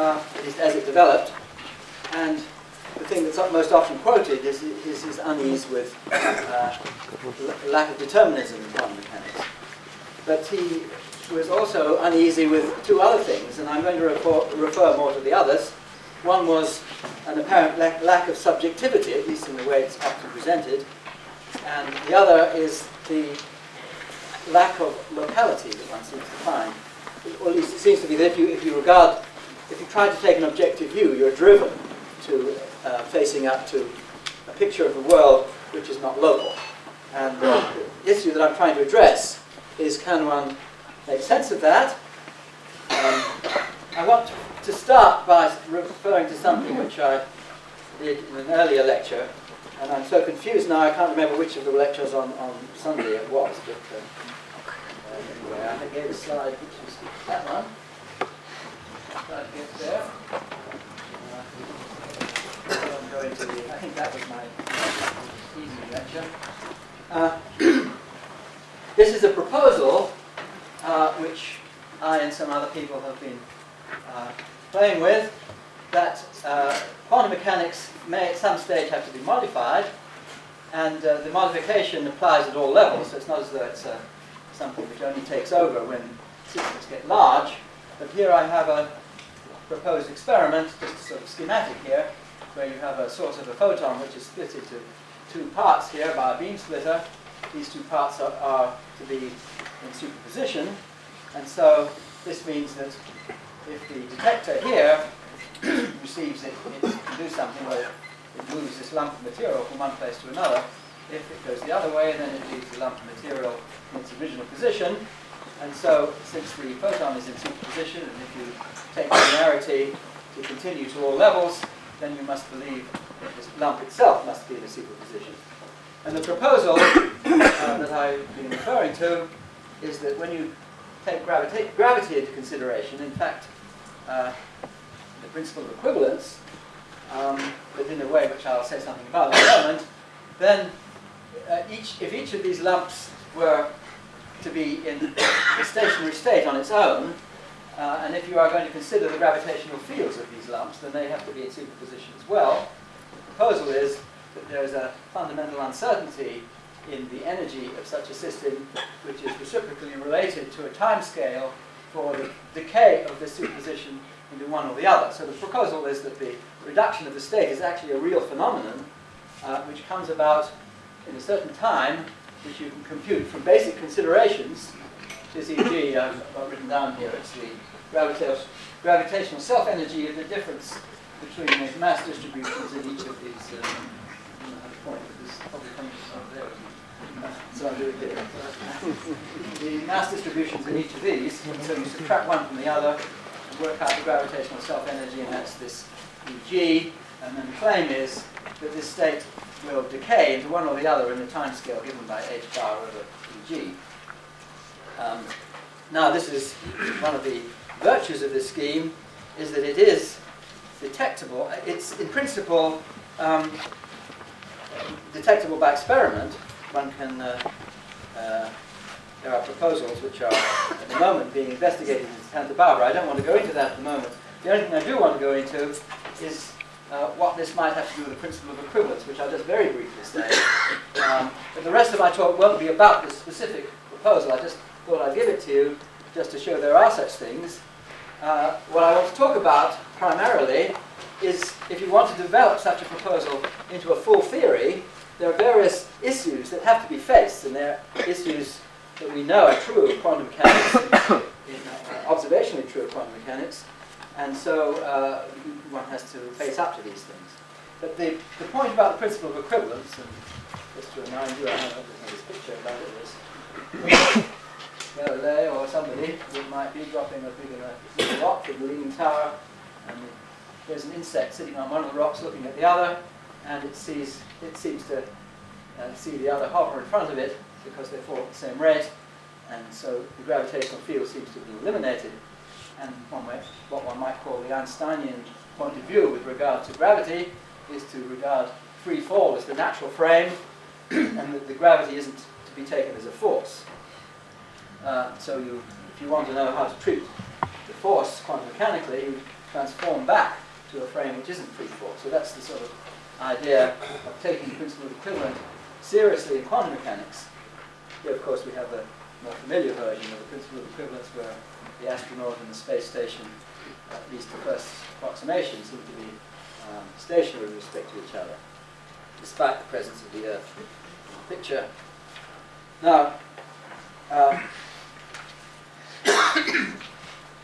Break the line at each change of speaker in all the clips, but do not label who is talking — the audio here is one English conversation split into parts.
at least as it developed. And the thing that's most often quoted is his unease with lack of determinism in quantum mechanics. But he was also uneasy with two other things, and I'm going to refer more to the others. One was an apparent lack of subjectivity, at least in the way it's often presented, and the other is the lack of locality that one seems to find. Or at least it seems to be that if you try to take an objective view, you're driven to facing up to a picture of the world which is not local. And the issue that I'm trying to address is, can one make sense of that? I want to start by referring to something which I did in an earlier lecture, and I'm so confused now I can't remember which of the lectures on Sunday it was, but anyway, I gave a slide which was that one. Try to get there. I think that was my evening lecture. This is a proposal which I and some other people have been playing with, that quantum mechanics may at some stage have to be modified, and the modification applies at all levels, so it's not as though it's something which only takes over when systems get large. But here I have a proposed experiment, just sort of schematic here, where you have a source of a photon which is split into two parts here by a beam splitter. These two parts are to be in superposition, and so this means that if the detector here receives it, it can do something where it moves this lump of material from one place to another. If it goes the other way, then it leaves the lump of material in its original position. And so, since the photon is in superposition, and if you take linearity to continue to all levels, then you must believe that this lump itself must be in a superposition. And the proposal that I've been referring to is that when you take gravity into consideration, in fact, the principle of equivalence, but in a way which I'll say something about in a moment, then if each of these lumps were to be in a stationary state on its own, and if you are going to consider the gravitational fields of these lumps, then they have to be in superposition as well. The proposal is that there is a fundamental uncertainty in the energy of such a system, which is reciprocally related to a time scale for the decay of the superposition into one or the other. So the proposal is that the reduction of the state is actually a real phenomenon, which comes about in a certain time, which you can compute from basic considerations. This e.g. I've written down here, it's the gravitational self-energy of the difference between the mass distributions in each of these. I don't know how to point, but this is probably coming from over there. So I'll do it here. The mass distributions in each of these, so you subtract one from the other, and work out the gravitational self-energy, and that's this Eg, and then the claim is that this state will decay into one or the other in the time scale given by h bar over Eg. Now this is one of the virtues of this scheme, is that it is detectable. It's in principle detectable by experiment. One can, there are proposals which are at the moment being investigated in Santa Barbara. I don't want to go into that at the moment. The only thing I do want to go into is what this might have to do with the principle of equivalence, which I'll just very briefly say. But the rest of my talk won't be about this specific proposal. I just thought I'd give it to you just to show there are such things. What I want to talk about primarily is if you want to develop such a proposal into a full theory, there are various issues that have to be faced, and they're issues that we know are true of quantum mechanics, observationally true of quantum mechanics, and so one has to face up to these things. But the point about the principle of equivalence, and just to remind you, I have this picture about it, Galileo or somebody who might be dropping a big rock from the Leaning Tower, and there's an insect sitting on one of the rocks looking at the other, and it seems to see the other hover in front of it because they fall at the same rate, and so the gravitational field seems to be eliminated. And what one might call the Einsteinian point of view with regard to gravity is to regard free fall as the natural frame, and that the gravity isn't to be taken as a force. So if you want to know how to treat the force quantum mechanically, you transform back to a frame which isn't free fall. So that's the sort of idea of taking the principle of equivalent seriously in quantum mechanics. Here, of course, we have a more familiar version of the principle of equivalence where the astronaut and the space station, at least the first approximation, seem to be stationary with respect to each other, despite the presence of the Earth in the picture. Now,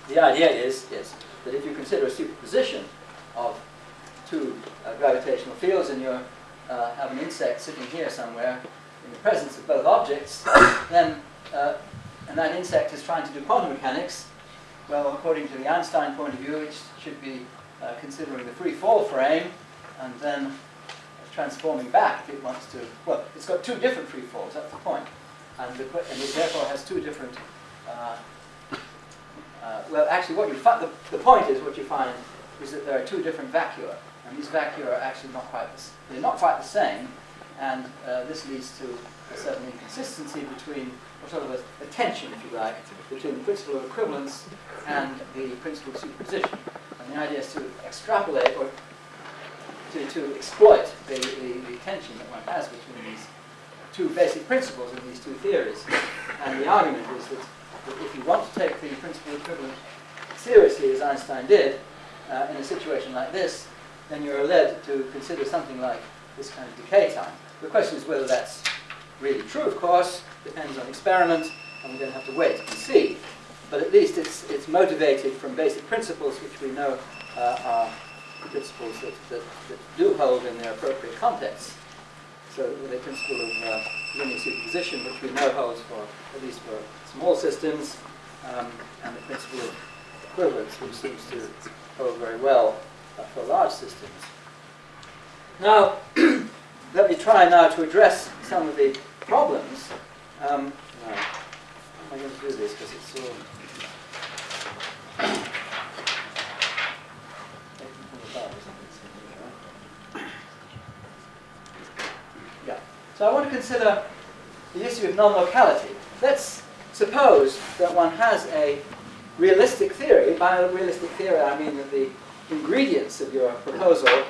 the idea is that if you consider a superposition of two gravitational fields and you have an insect sitting here somewhere in the presence of both objects, then and that insect is trying to do quantum mechanics, well, according to the Einstein point of view, it should be considering the free fall frame and then transforming back if it wants to. Well, it's got two different free falls, that's the point. And it therefore has two different. Well, actually, what you find, the point is what you find is that there are two different vacua, and these vacua are actually not quite the same, and this leads to a certain inconsistency between, or sort of a tension, if you like, between the principle of equivalence and the principle of superposition. And the idea is to extrapolate or to exploit the tension that one has between these two basic principles of these two theories. And the argument is that if you want to take the principle of equivalence seriously, as Einstein did, in a situation like this, then you're led to consider something like this kind of decay time. The question is whether that's really true, of course, depends on experiment, and we're going to have to wait and see. But at least it's motivated from basic principles which we know are principles that do hold in their appropriate contexts. So the principle of linear superposition, which we know holds for, at least for small systems, and the principle of equivalence, which seems to hold very well for large systems. Now, let me try now to address some of the problems. I'm going to do this because it's so... Yeah. So I want to consider the issue of non-locality. Let's suppose that one has a realistic theory. By realistic theory, I mean that the ingredients of your proposal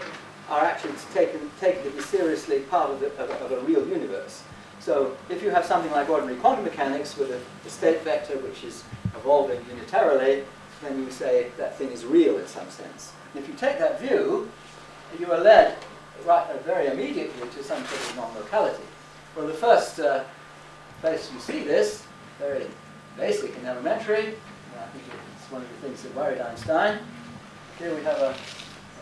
are actually taken to be seriously part of a real universe. So if you have something like ordinary quantum mechanics with a state vector which is evolving unitarily, then you say that thing is real in some sense. And if you take that view, you are led very immediately to some sort of non-locality. Well, the first place you see this, very basic and elementary, I think it's one of the things that worried Einstein. Here we have a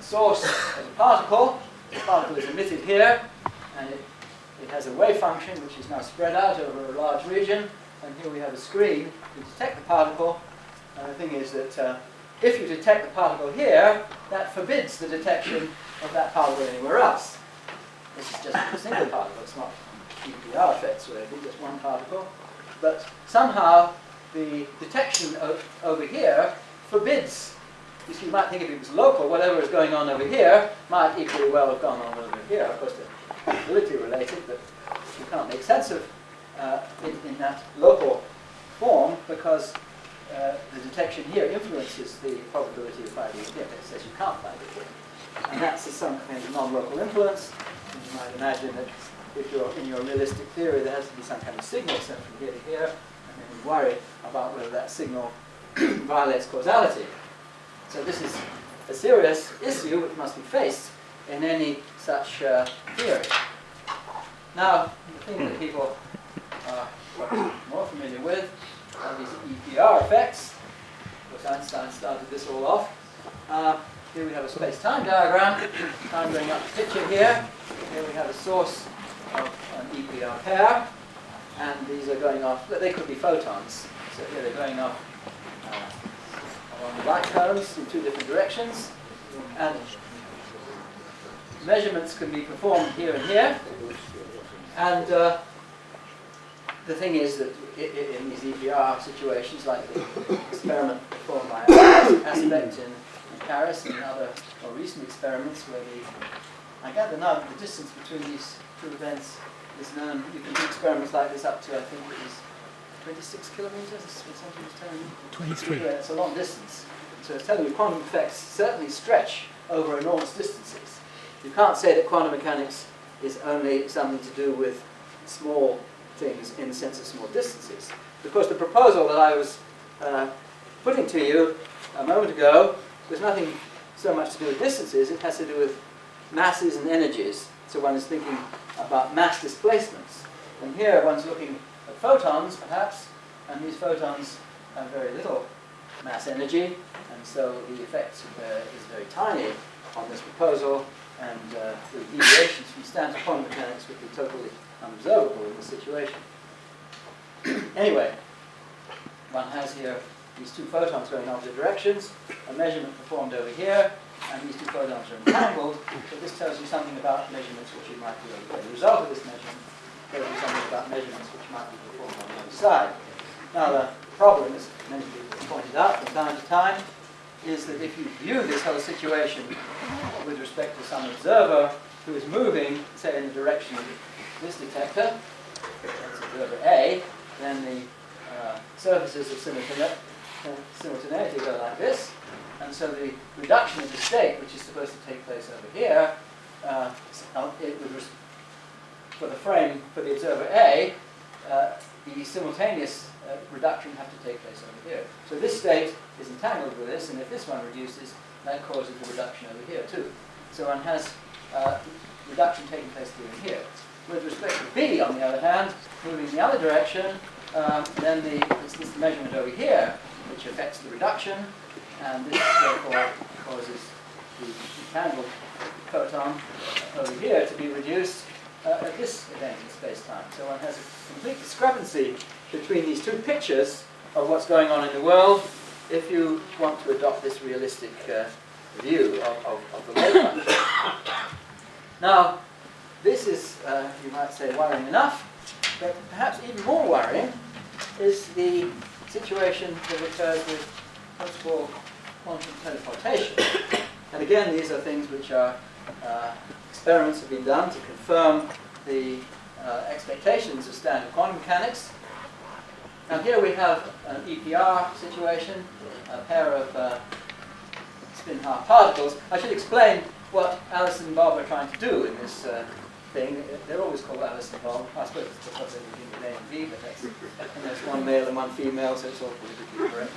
source of a particle. The particle is emitted here, and it has a wave function which is now spread out over a large region. And here we have a screen to detect the particle. And the thing is that if you detect the particle here, that forbids the detection of that particle anywhere else. This is just a single particle. It's not EPR effects or anything, just one particle. But somehow the detection over here forbids. You see, you might think if it was local, whatever is going on over here might equally well have gone on over here. Of course, they're probability related, but you can't make sense of in that local form because the detection here influences the probability of finding it here. It says you can't find it here. And that's some kind of non-local influence. And you might imagine that if you're in your realistic theory, there has to be some kind of signal sent from here to here, and then you worry about whether that signal violates causality. So this is a serious issue which must be faced in any such theory. Now, the thing that people are more familiar with are these EPR effects. Of course, Einstein started this all off. Here we have a space-time diagram. I'm going up the picture here. Here we have a source of an EPR pair, and these are going off. They could be photons. So here they're going off along the light cones in two different directions, and measurements can be performed here and here. And the thing is that in these EPR situations, like the experiment performed by Aspect in Paris and other more recent experiments where I gather now the distance between these two events is known. You can do experiments like this up to, I think it was 26 kilometers, is what somebody was telling me.
23.
Yeah, it's a long distance. So it's telling you quantum effects certainly stretch over enormous distances. You can't say that quantum mechanics is only something to do with small things in the sense of small distances. Because the proposal that I was putting to you a moment ago was nothing so much to do with distances, it has to do with masses and energies. So one is thinking about mass displacements. And here one's looking at photons, perhaps, and these photons have very little mass energy, and so the effect is very tiny on this proposal, and the deviations from standard quantum mechanics would be totally unobservable in this situation. Anyway, one has here these two photons going in opposite directions, a measurement performed over here, and these two photons are entangled, so this tells you something about measurements which you might do over here. The result of this measurement tells you something about measurements which might be performed on the other side. Now the problem, as many people have pointed out from time to time, is that if you view this whole situation with respect to some observer who is moving, say, in the direction of this detector, that's observer A, then the surfaces of simultaneity go like this, and so the reduction of the state, which is supposed to take place over here, for the frame for the observer A, the simultaneous reduction have to take place over here. So this state is entangled with this, and if this one reduces, that causes the reduction over here too. So one has reduction taking place here and here. With respect to B, on the other hand, moving in the other direction, then it's this measurement over here which affects the reduction, and this therefore causes the entangled photon over here to be reduced at this event in space-time. So one has a complete discrepancy between these two pictures of what's going on in the world if you want to adopt this realistic view of the wave function. Now, this is, you might say, worrying enough, but perhaps even more worrying is the situation that occurs with principal quantum teleportation. And again, these are things which are experiments have been done to confirm the expectations of standard quantum mechanics. Now here we have an EPR situation, a pair of spin-half particles. I should explain what Alice and Bob are trying to do in this thing. They're always called Alice and Bob. I suppose it's because they begin with A and B, but that's one male and one female, so it's all politically correct.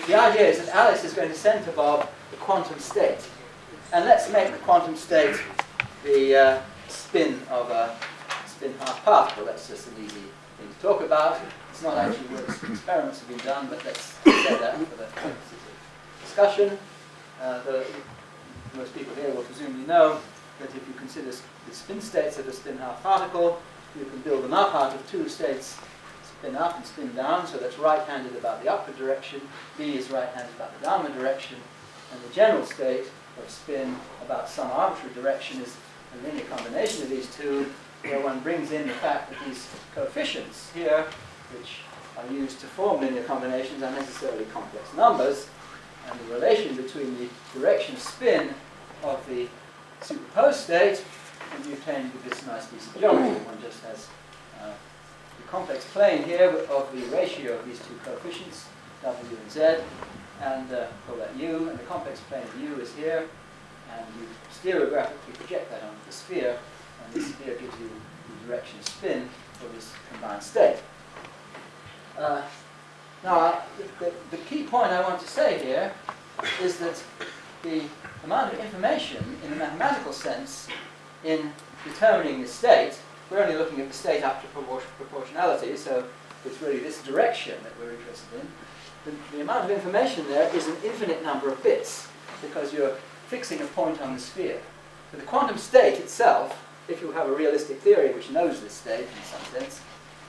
The idea is that Alice is going to send to Bob the quantum state. And let's make the quantum state the spin of a spin-half particle. That's just an easy thing to talk about. It's not actually what experiments have been done, but let's say that for the purposes of discussion. Most people here will presumably know that if you consider the spin states of a spin-half particle, you can build them up out of two states, spin up and spin down, so that's right-handed about the upward direction, B is right-handed about the downward direction, and the general state of spin about some arbitrary direction is a linear combination of these two, where one brings in the fact that these coefficients here, which are used to form linear combinations, are necessarily complex numbers, and the relation between the direction of spin of the superposed state can be obtained with this nice piece of geometry. One just has the complex plane here of the ratio of these two coefficients, W and Z, and call that U, and the complex plane of U is here, and you stereographically project that onto the sphere, and this sphere gives you the direction of spin for this combined state. Now, the key point I want to say here is that the amount of information in the mathematical sense in determining the state, we're only looking at the state up to proportionality, so it's really this direction that we're interested in. The amount of information there is an infinite number of bits, because you're fixing a point on the sphere. But the quantum state itself, if you have a realistic theory which knows this state in some sense,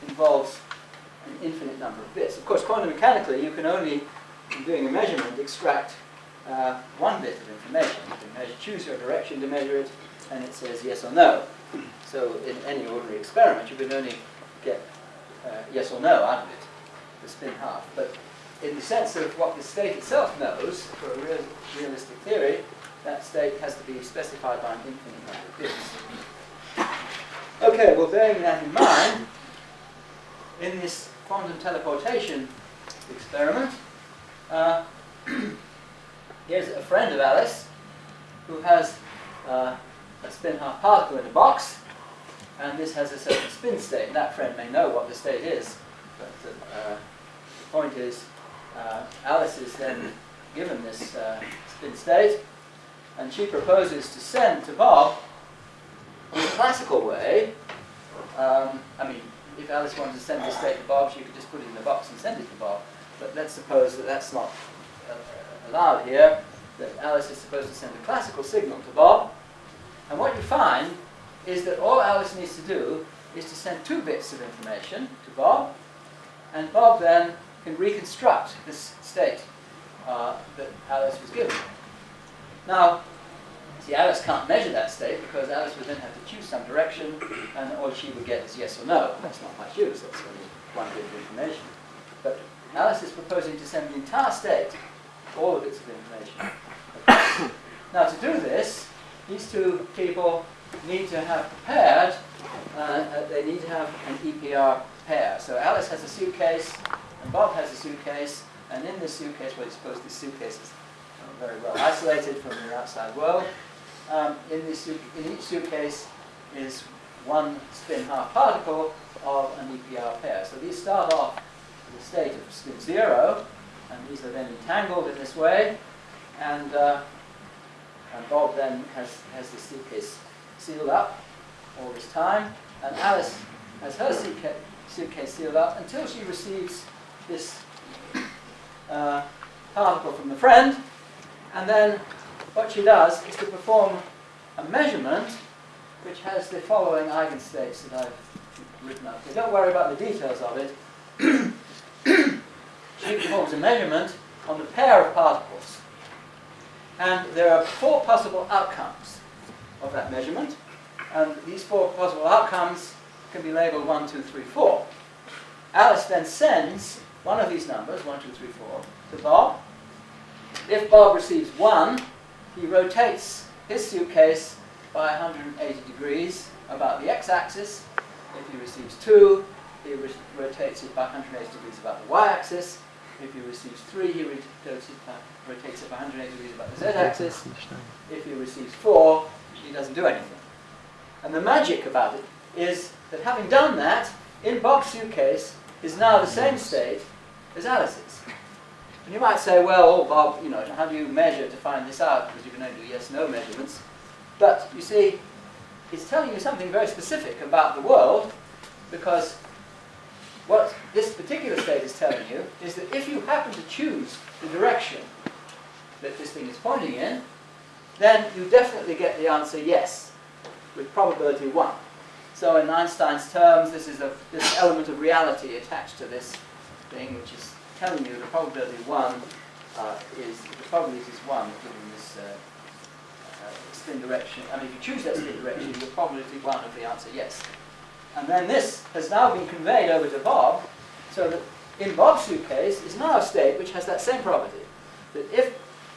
involves an infinite number of bits. Of course, quantum mechanically, you can only, in doing a measurement, extract one bit of information. You can choose your direction to measure it, and it says yes or no. So in any ordinary experiment, you can only get yes or no out of it, the spin half. But in the sense of what the state itself knows, for a realistic theory, that state has to be specified by an infinite number of bits. Okay, well, bearing that in mind, in this quantum teleportation experiment. Here's a friend of Alice who has a spin half particle in a box, and this has a certain spin state. And that friend may know what the state is, but the point is, Alice is then given this spin state, and she proposes to send to Bob in the classical way. I mean, if Alice wanted to send this state to Bob, she could just put it in the box and send it to Bob. But let's suppose that that's not allowed here, that Alice is supposed to send a classical signal to Bob. And what you find is that all Alice needs to do is to send 2 bits of information to Bob, and Bob then can reconstruct this state that Alice was given. Now, see, Alice can't measure that state because Alice would then have to choose some direction, and all she would get is yes or no. That's not much use, that's only 1 bit of information. But Alice is proposing to send the entire state, all the bits of information. Now, to do this, these 2 people need to have prepared, they need to have an EPR pair. So Alice has a suitcase, and Bob has a suitcase, and in this suitcase, well, you suppose this suitcase is very well isolated from the outside world. In each suitcase is 1 spin half particle of an EPR pair. So these start off with a state of spin 0, and these are then entangled in this way, and Bob then has the suitcase sealed up all this time, and Alice has her suitcase sealed up until she receives this particle from the friend, and then what she does is to perform a measurement which has the following eigenstates that I've written up. So don't worry about the details of it. She performs a measurement on the pair of particles. And there are 4 possible outcomes of that measurement. And these 4 possible outcomes can be labeled 1, 2, 3, 4. Alice then sends one of these numbers, 1, 2, 3, 4, to Bob. If Bob receives 1, he rotates his suitcase by 180 degrees about the x-axis. If he receives 2, he rotates it by 180 degrees about the y-axis. If he receives 3, he rotates it by 180 degrees about the z-axis. If he receives 4, he doesn't do anything. And the magic about it is that having done that, in Bob's suitcase is now the same state as Alice's. And you might say, well, oh, Bob, you know, how do you measure to find this out? Because you can only do yes-no measurements. But, you see, it's telling you something very specific about the world, because what this particular state is telling you is that if you happen to choose the direction that this thing is pointing in, then you definitely get the answer yes, with probability 1. So in Einstein's terms, this is this element of reality attached to this thing, which is telling you the probability 1 the probability is 1 given this spin direction. I mean, if you choose that spin direction, the probability 1 of the answer yes. And then this has now been conveyed over to Bob, so that in Bob's suitcase is now a state which has that same property. That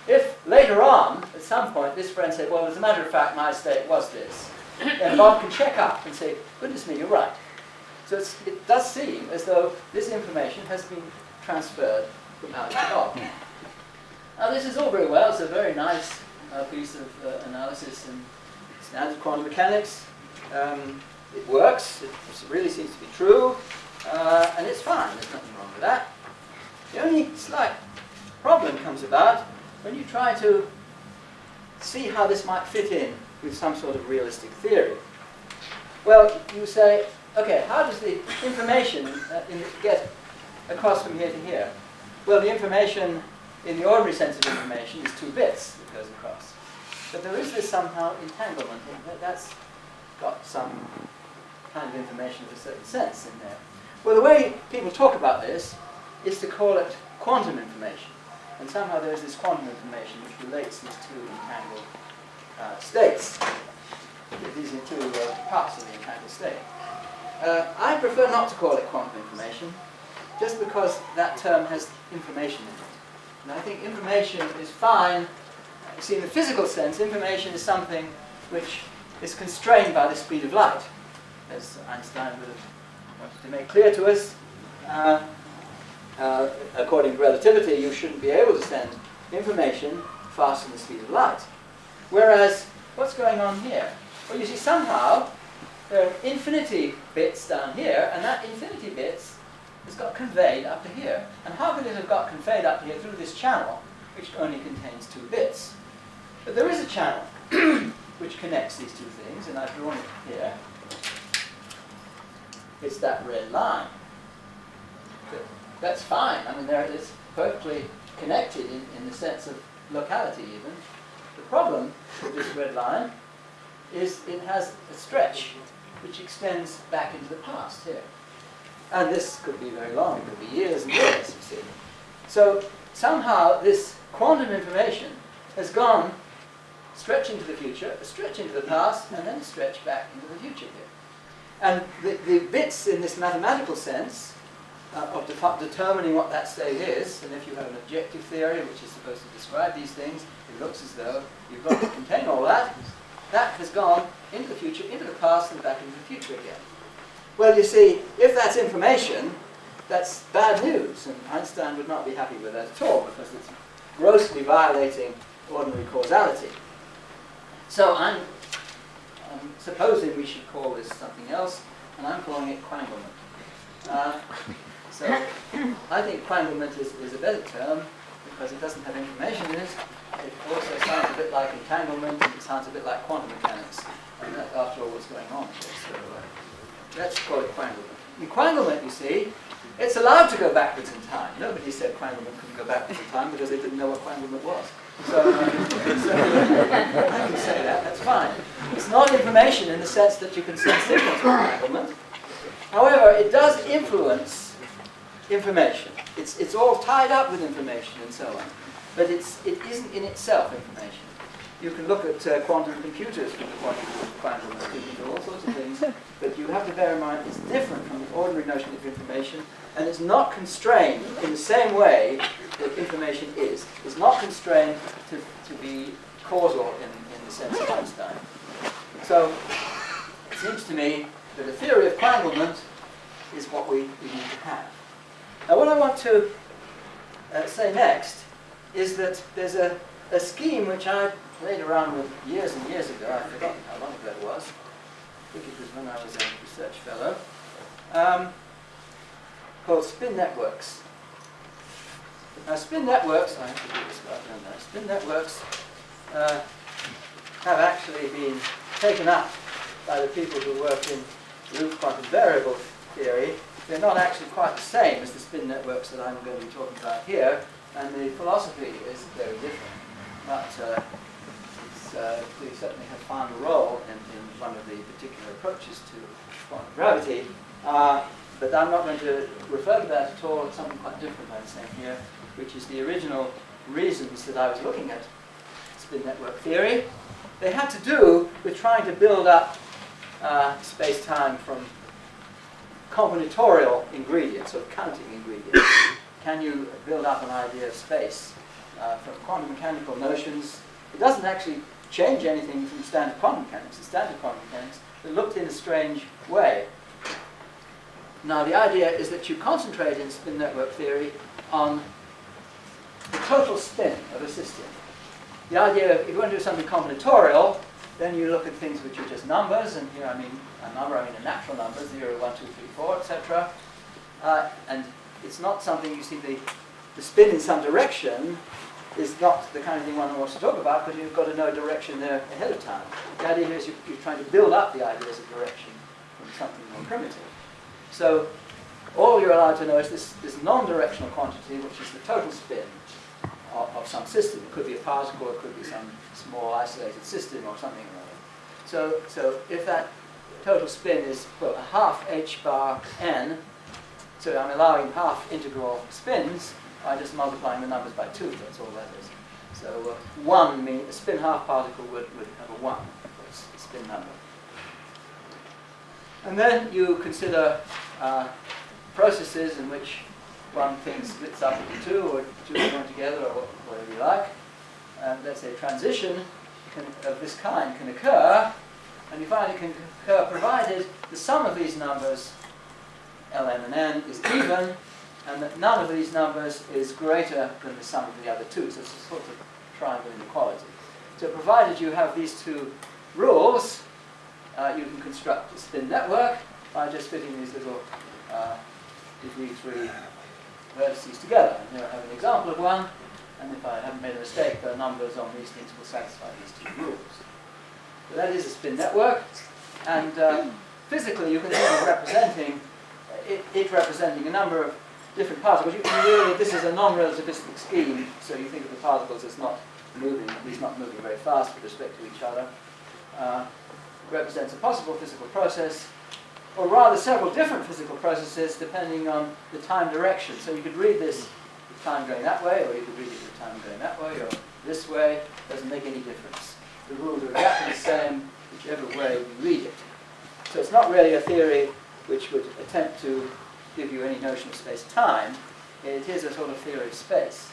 if later on, at some point, this friend said, well, as a matter of fact, my state was this, then Bob can check up and say, goodness me, you're right. So it does seem as though this information has been transferred from Alice to Bob. Now, this is all very well. It's a very nice piece of analysis in standard quantum mechanics. It works. It really seems to be true. And it's fine. There's nothing wrong with that. The only slight problem comes about when you try to see how this might fit in with some sort of realistic theory. Well, you say, okay, how does the information get across from here to here? Well, the information, in the ordinary sense of information, is 2 bits that goes across. But there is this somehow entanglement, and that's got some kind of information of a certain sense in there. Well, the way people talk about this is to call it quantum information. And somehow there's this quantum information which relates these 2 entangled states. These are 2 parts of the entangled state. I prefer not to call it quantum information, just because that term has information in it. And I think information is fine. You see, in the physical sense, information is something which is constrained by the speed of light, as Einstein would have wanted to make clear to us. according to relativity, you shouldn't be able to send information faster than the speed of light. Whereas, what's going on here? Well, you see, somehow there are infinity bits down here, and that infinity bits has got conveyed up to here. And how could it have got conveyed up to here through this channel, which only contains 2 bits? But there is a channel which connects these 2 things, and I've drawn it here. It's that red line. That's fine. I mean, it's perfectly connected in the sense of locality even. The problem with this red line is it has a stretch which extends back into the past here. And this could be very long. It could be years and years, you see. So somehow this quantum information has gone stretch into the future, a stretch into the past, and then a stretch back into the future here. And the bits in this mathematical sense of determining what that state is, and if you have an objective theory which is supposed to describe these things, it looks as though you've got to contain all that. That has gone into the future, into the past, and back into the future again. Well, you see, if that's information, that's bad news, and Einstein would not be happy with that at all, because it's grossly violating ordinary causality. So I'm supposing we should call this something else, and I'm calling it quanglement. So I think quanglement is a better term, because it doesn't have information in it. It also sounds a bit like entanglement, and it sounds a bit like quantum mechanics. And that, after all, what's going on here. So let's call it quanglement. In quanglement, you see, it's allowed to go backwards in time. Nobody said quanglement couldn't go backwards in time because they didn't know what quanglement was. So I can say that, that's fine. It's not information in the sense that you can send signals to quanglement. However, it does influence information. It's all tied up with information and so on. But it isn't in itself information. You can look at quantum computers from the point of view of quanglement. You can do all sorts of things. But you have to bear in mind it's different from the ordinary notion of information, and it's not constrained in the same way that information is. It's not constrained to be causal in the sense of Einstein. So it seems to me that a theory of quanglement is what we need to have. Now what I want to say next is that there's a scheme which I played around with years and years ago. I've forgotten how long ago it was. I think it was when I was a research fellow, called spin networks. Now spin networks, I have to do this right now. Spin networks have actually been taken up by the people who work in loop quantum variable theory. They're not actually quite the same as the spin networks that I'm going to be talking about here, and the philosophy is very different. But we certainly have found a role in one of the particular approaches to quantum gravity. But I'm not going to refer to that at all. It's something quite different I'm saying here, which is the original reasons that I was looking at spin network theory. They had to do with trying to build up space-time from combinatorial ingredients, or counting ingredients. Can you build up an idea of space from quantum mechanical notions? It doesn't actually change anything from standard quantum mechanics. In standard quantum mechanics, it looked in a strange way. Now the idea is that you concentrate in spin network theory on the total spin of a system. The idea, if you want to do something combinatorial, then you look at things which are just numbers, and here I mean a number, I mean a natural number, 0, 1, 2, 3, 4, etc. And it's not something, you see, the spin in some direction is not the kind of thing one wants to talk about, because you've got to know direction there ahead of time. The idea is you're trying to build up the ideas of direction from something more primitive. So all you're allowed to know is this non-directional quantity, which is the total spin of some system. It could be a particle, it could be some small isolated system or something or other. So if that total spin is, well, a half h bar n, so I'm allowing half integral spins by just multiplying the numbers by 2, that's all that is. So 1 means a spin half particle would have a 1, it's a spin number. And then you consider processes in which one thing splits up into 2, or 2 join together, or whatever you like. And let's say a transition of this kind can occur, and you find it can occur provided the sum of these numbers, Lm and n, is even, and that none of these numbers is greater than the sum of the other two. So it's a sort of triangle inequality. So provided you have these two rules, you can construct a spin network by just fitting these little degree 3 vertices together. And here I have an example of one, and if I haven't made a mistake, the numbers on these things will satisfy these two rules. So that is a spin network, and physically you can think of representing it representing a number of different particles. You can really, this is a non-relativistic scheme, so you think of the particles as not moving, at least not moving very fast with respect to each other. Represents a possible physical process, or rather several different physical processes depending on the time direction. So you could read this with time going that way, or you could read it with time going that way, or this way. Doesn't make any difference. The rules are exactly the same whichever way you read it. So it's not really a theory which would attempt to give you any notion of space-time. It is a sort of theory of space.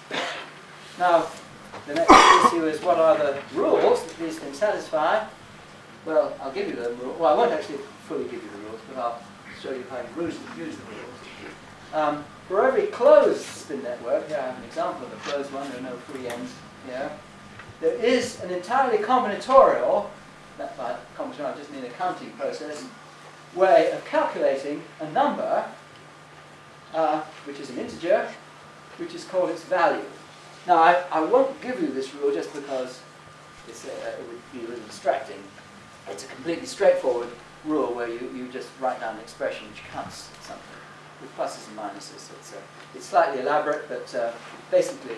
Now, the next issue is what are the rules that these things satisfy? Well, I'll give you the rules. Well, I won't actually fully give you the rules, but I'll show you how you use the rules. For every closed spin network, here I have an example of a closed one, there are no free ends here. There is an entirely combinatorial, that by combinatorial I just mean a counting process, way of calculating a number, which is an integer, which is called its value. Now, I won't give you this rule just because it would be a little distracting. It's a completely straightforward rule where you just write down an expression which counts something with pluses and minuses. It's slightly elaborate, but basically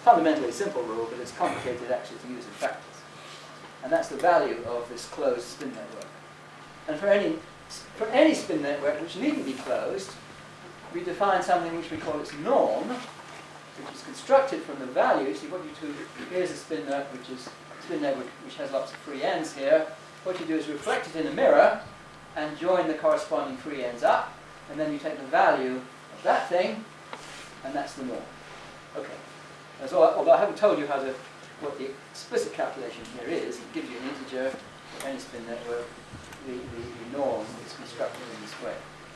fundamentally a simple rule, but it's complicated actually to use in practice. And that's the value of this closed spin network. And for any spin network which needn't be closed, we define something which we call its norm, which is constructed from the value. See, what you do, here's a spin network which has lots of free ends here. What you do is reflect it in a mirror and join the corresponding free ends up, and then you take the value of that thing, and that's the norm. Okay. Although I haven't told you what the explicit calculation here is, it gives you an integer for any spin network. The norm is constructed in this way.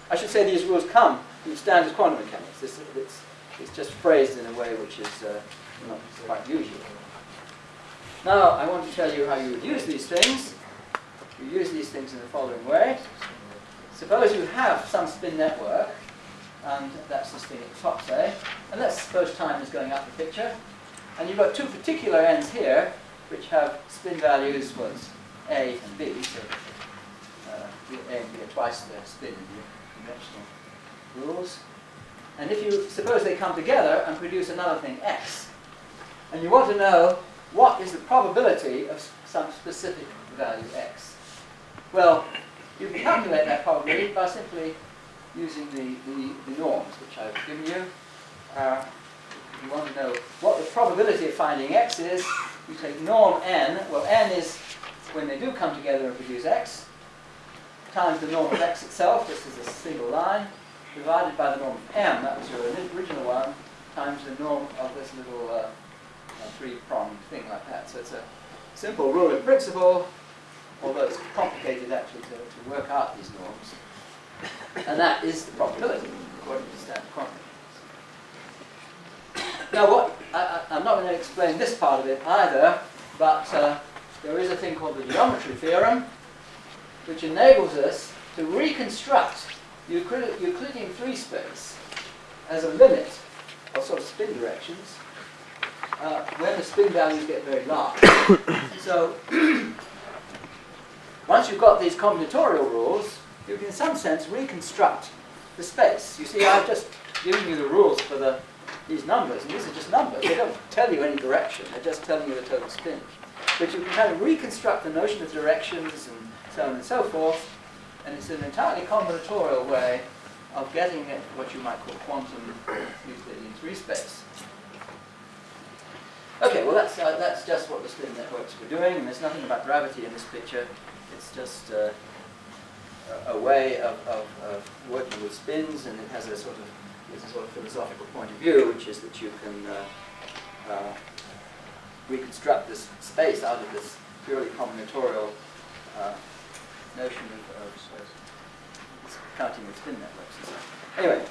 I should say these rules come from standard quantum mechanics. It's just phrased in a way which is not quite usual. Now I want to tell you how you would use these things. You use these things in the following way. Suppose you have some spin network, and that's this thing at the top, say, and let's suppose time is going up the picture, and you've got two particular ends here which have spin values, well, it's A and B, so A and B are twice the spin in the conventional rules. And if you suppose they come together and produce another thing, X, and you want to know what is the probability of some specific value X. Well, you can calculate that probability by simply using the norms which I've given you. You want to know what the probability of finding X is. You take norm n. Well, n is when they do come together and produce X, times the norm of X itself, this is a single line, divided by the norm of m, that was your original one, times the norm of this little three-pronged thing like that. So it's a simple rule in principle, although it's complicated actually to work out these norms. And that is the probability, according to standard quantum mechanics. Now, I'm not going to explain this part of it either, but there is a thing called the geometry theorem, which enables us to reconstruct Euclidean free space as a limit of sort of spin directions when the spin values get very large. So, once you've got these combinatorial rules, you can in some sense reconstruct the space. You see, I've just given you the rules for these numbers, and these are just numbers. They don't tell you any direction, they're just telling you the total spin. But you can kind of reconstruct the notion of directions and so on and so forth, and it's an entirely combinatorial way of getting at what you might call quantum Euclidean free space. Okay, well that's just what the spin networks were doing, and there's nothing about gravity in this picture. It's just a way of working with spins, and it has a sort of philosophical point of view, which is that you can reconstruct this space out of this purely combinatorial notion of counting with spin networks and so on. Anyway,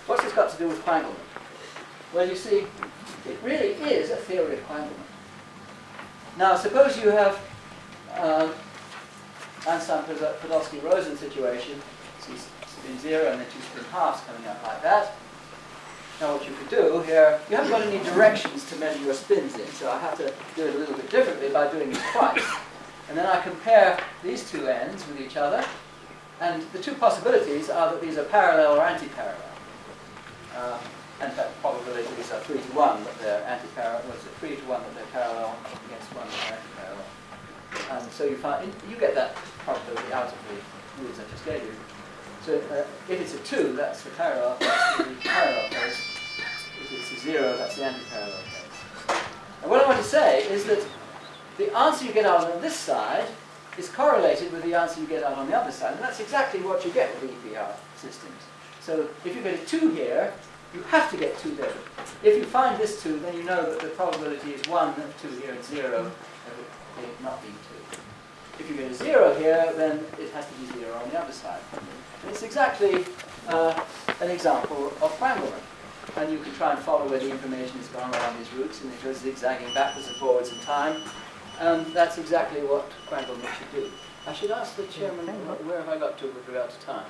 what's this got to do with quanglement? Well, you see, it really is a theory of quanglement. Now, suppose you have Einstein-Podolsky-Rosen situation, so spin 0 and then 2 spin halves coming out like that. Now what you could do here, you haven't got any directions to measure your spins in, so I have to do it a little bit differently by doing this twice. And then I compare these two ends with each other, and the two possibilities are that these are parallel or anti-parallel. In fact, probabilities are 3 to 1 that they're anti-parallel, well, it's 3 to 1 that they're parallel against 1 that they're anti-parallel. And so you get that probability out of the rules I just gave you. So if it's a 2, that's the parallel case. If it's a 0, that's the anti-parallel case. And what I want to say is that the answer you get out on this side is correlated with the answer you get out on the other side. And that's exactly what you get with EPR systems. So if you get a 2 here, you have to get 2 there. If you find this 2, then you know that the probability is 1 of 2 here and 0 of it not being 2. If you get a 0 here, then it has to be 0 on the other side. It's exactly an example of quanglement. And you can try and follow where the information has gone around these routes, and it goes zigzagging backwards and forwards in time. And that's exactly what quanglement should do. I should ask the chairman, where have I got to with regard to time?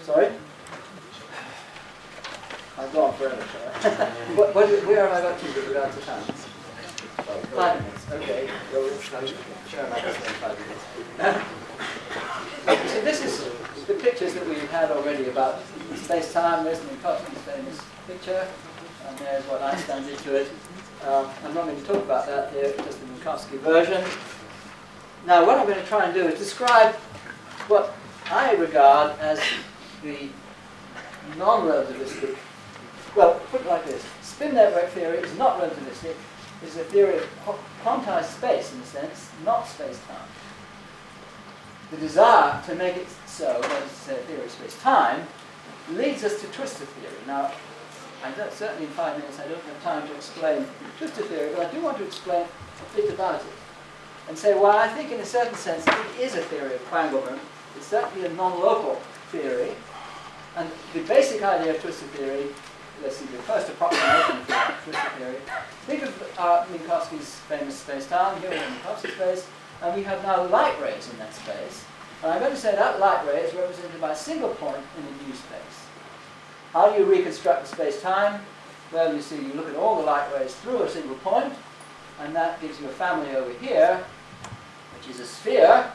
Sorry? I've gone forever, shall I? Where have I got to with regard to time? 5 minutes, okay. Well, sure, I'm saying 5 minutes. So this is the pictures that we've had already about space-time. There's Minkowski's famous picture, and there's what Einstein did to it. I'm not going to talk about that here, just the Minkowski version. Now, what I'm going to try and do is describe what I regard as the non-relativistic, well, put it like this. Spin network theory is not relativistic. It's a theory of quantized space, in a sense, not space-time. The desire to make it so, that is to say a theory of space-time, leads us to twistor theory. Now, certainly in 5 minutes I don't have time to explain twistor theory, but I do want to explain a bit about it. And say, well, I think in a certain sense it is a theory of quanglement. It's certainly a non-local theory. And the basic idea of twistor theory, let's see, the first approximation of twistor theory. Think of Minkowski's famous space-time. Here we have Minkowski space. And we have now light rays in that space. And I'm going to say that light ray is represented by a single point in a new space. How do you reconstruct the space-time? Well, you see, you look at all the light rays through a single point, and that gives you a family over here, which is a sphere.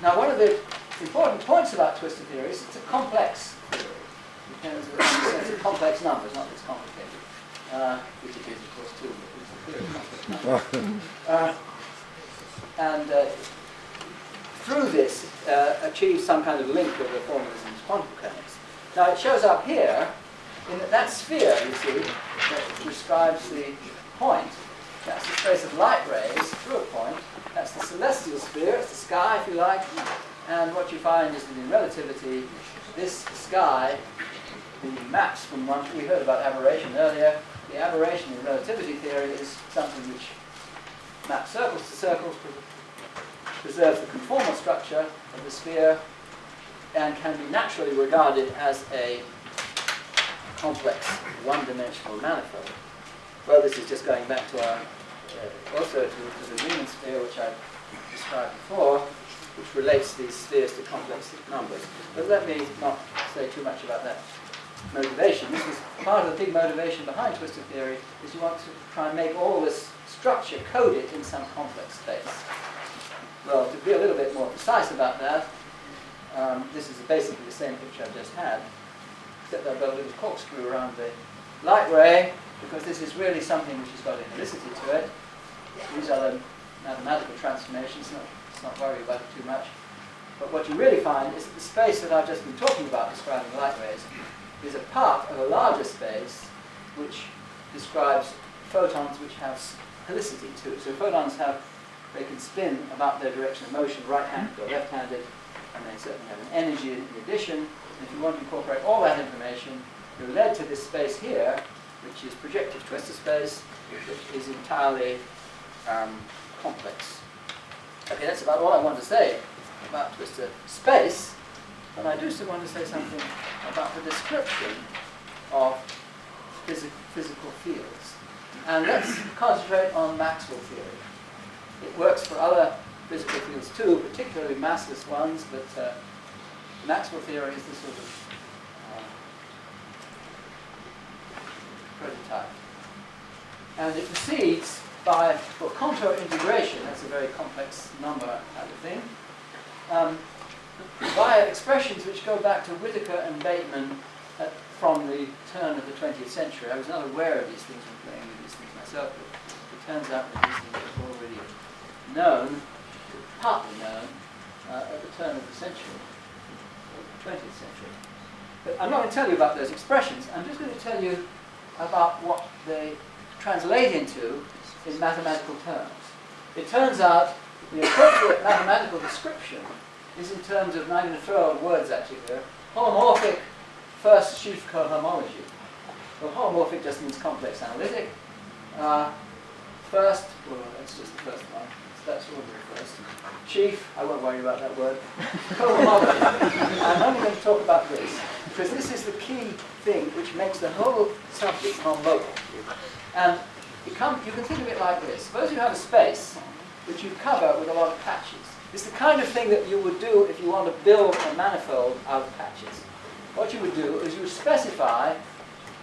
Now, one of the important points about twistor theory is it's a complex theory. It depends on the sense of complex numbers, not just complicated. Which it is, of course, too, but it's a theory of complex numbers. And through this, achieve some kind of link with the formalism of quantum mechanics. Now, it shows up here in that sphere, you see, that describes the point. That's the space of light rays through a point. That's the celestial sphere, it's the sky, if you like. And what you find is that in relativity, this sky, the maps from one, we heard about aberration earlier. The aberration in relativity theory is something which maps circles to circles, preserves the conformal structure of the sphere, and can be naturally regarded as a complex one-dimensional manifold. Well, this is just going back to our, also to the Riemann sphere, which I described before, which relates these spheres to complex numbers. But let me not say too much about that motivation. This is part of the big motivation behind twistor theory, is you want to try and make all this structure coded in some complex space. Well, to be a little bit more precise about that, this is basically the same picture I've just had, except I've got a little corkscrew around the light ray, because this is really something which has got analyticity to it. These are the mathematical transformations, let's not worry about it too much. But what you really find is that the space that I've just been talking about describing light rays is a part of a larger space which describes photons which have helicity to it. So photons they can spin about their direction of motion, right-handed or left-handed, and they certainly have an energy in addition. And if you want to incorporate all that information, you're led to this space here, which is projective twistor space, which is entirely complex. Okay, that's about all I want to say about twistor space. but I do still want to say something about the description of physical fields. And let's concentrate on Maxwell theory. It works for other physical fields too, particularly massless ones, but Maxwell theory is the sort of prototype. And it proceeds by, for contour integration, that's a very complex number kind of thing, via expressions which go back to Whittaker and Bateman from the turn of the 20th century. I was not aware of these things when playing with these things myself, but it turns out that these things were already known, partly known, at the turn of the century, the 20th century. But I'm not going to tell you about those expressions. I'm just going to tell you about what they translate into in mathematical terms. It turns out the appropriate mathematical description is in terms of, and I'm going to throw out words at you here, holomorphic first sheaf cohomology. Well, holomorphic just means complex analytic. First, well, that's just the first one. That's ordinary first. Sheaf, I won't worry about that word. Cohomology. I'm only going to talk about this, because this is the key thing which makes the whole subject non-local. And you can think of it like this. Suppose you have a space which you cover with a lot of patches. It's the kind of thing that you would do if you want to build a manifold out of patches. What you would do is you would specify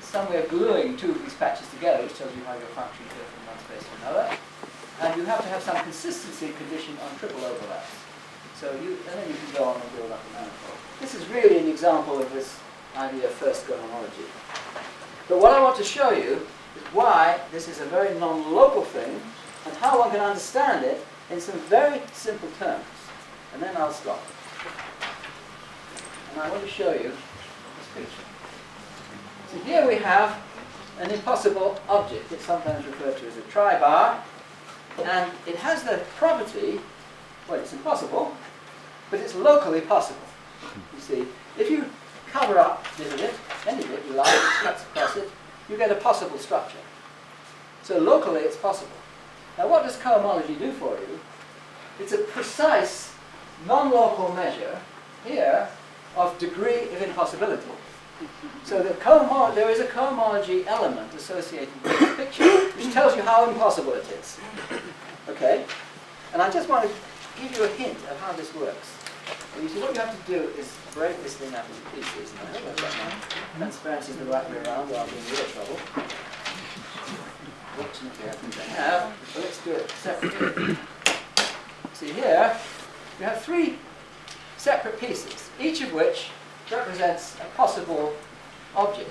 some way of gluing two of these patches together, which tells you how your function goes from one space to another. And you have to have some consistency condition on triple overlaps. So and then you can go on and build up a manifold. This is really an example of this idea of first cohomology. But what I want to show you is why this is a very non-local thing and how one can understand it in some very simple terms. And then I'll stop. And I want to show you this picture. So here we have an impossible object. It's sometimes referred to as a tribar. And it has the property, well, it's impossible, but it's locally possible. You see, if you cover up a bit of it, any bit you like, cuts across it, you get a possible structure. So locally it's possible. Now what does cohomology do for you? It's a precise non-local measure here of degree of impossibility. So there is a cohomology element associated with this picture which tells you how impossible it is. Okay? And I just want to give you a hint of how this works. So you see, what you have to do is break this thing up into pieces. And I hope I've got my transparency is the right way around, or I'll be in real trouble. Fortunately, I think I have. But let's do it separately. See here, you have three separate pieces, each of which represents a possible object.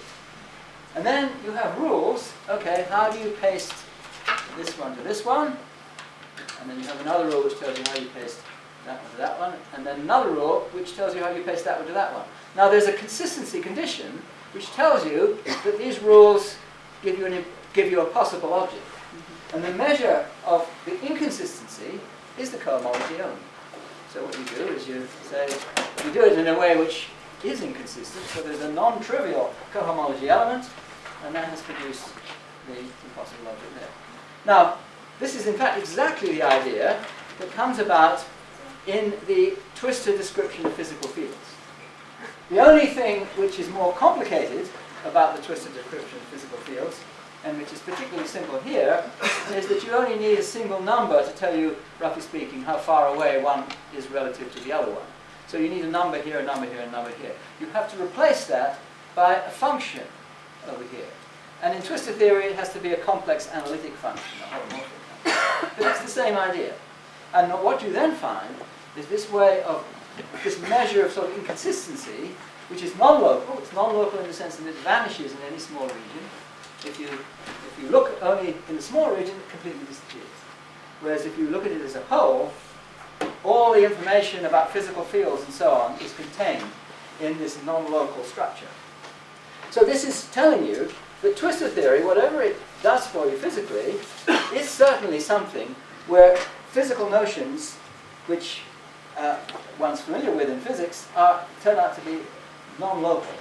And then you have rules. Okay, how do you paste this one to this one? And then you have another rule which tells you how you paste that one to that one. And then another rule which tells you how you paste that one to that one. Now there's a consistency condition which tells you that these rules give you a possible object. And the measure of the inconsistency is the cohomology element. So what you do is you say, you do it in a way which is inconsistent, so there's a non-trivial cohomology element, and that has produced the impossible object there. Now, this is in fact exactly the idea that comes about in the Twister description of physical fields. The only thing which is more complicated about the Twister description of physical fields, and which is particularly simple here, is that you only need a single number to tell you, roughly speaking, how far away one is relative to the other one. So you need a number here, a number here, and a number here. You have to replace that by a function over here. And in twistor theory, it has to be a complex analytic function, a holomorphic function. But it's the same idea. And what you then find is this way of, this measure of sort of inconsistency, which is non-local. It's non-local in the sense that it vanishes in any small region. If you look only in the small region, it completely disappears. Whereas if you look at it as a whole, all the information about physical fields and so on is contained in this non-local structure. So this is telling you that twistor theory, whatever it does for you physically, is certainly something where physical notions, which one's familiar with in physics, turn out to be non-local.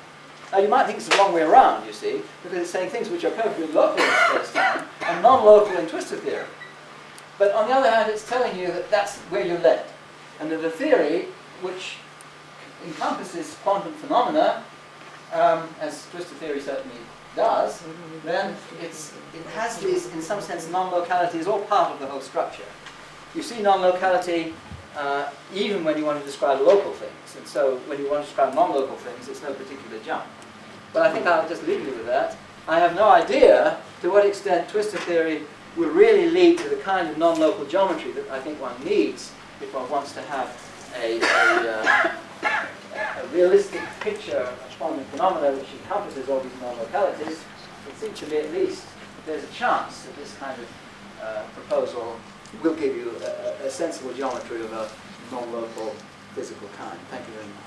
Now you might think it's the wrong way around, you see, because it's saying things which are perfectly local in space-time and non-local in twistor theory. But on the other hand, it's telling you that that's where you led. And that the theory which encompasses quantum phenomena, as twistor theory certainly does, then it has these, in some sense, non-locality is all part of the whole structure. You see non-locality even when you want to describe local things, and so when you want to describe non-local things, it's no particular jump. But I think I'll just leave you with that. I have no idea to what extent twistor theory will really lead to the kind of non-local geometry that I think one needs if one wants to have a realistic picture of quantum phenomena which encompasses all these non-localities. It seems to me at least there's a chance that this kind of proposal will give you a sensible geometry of a non-local physical kind. Thank you very much.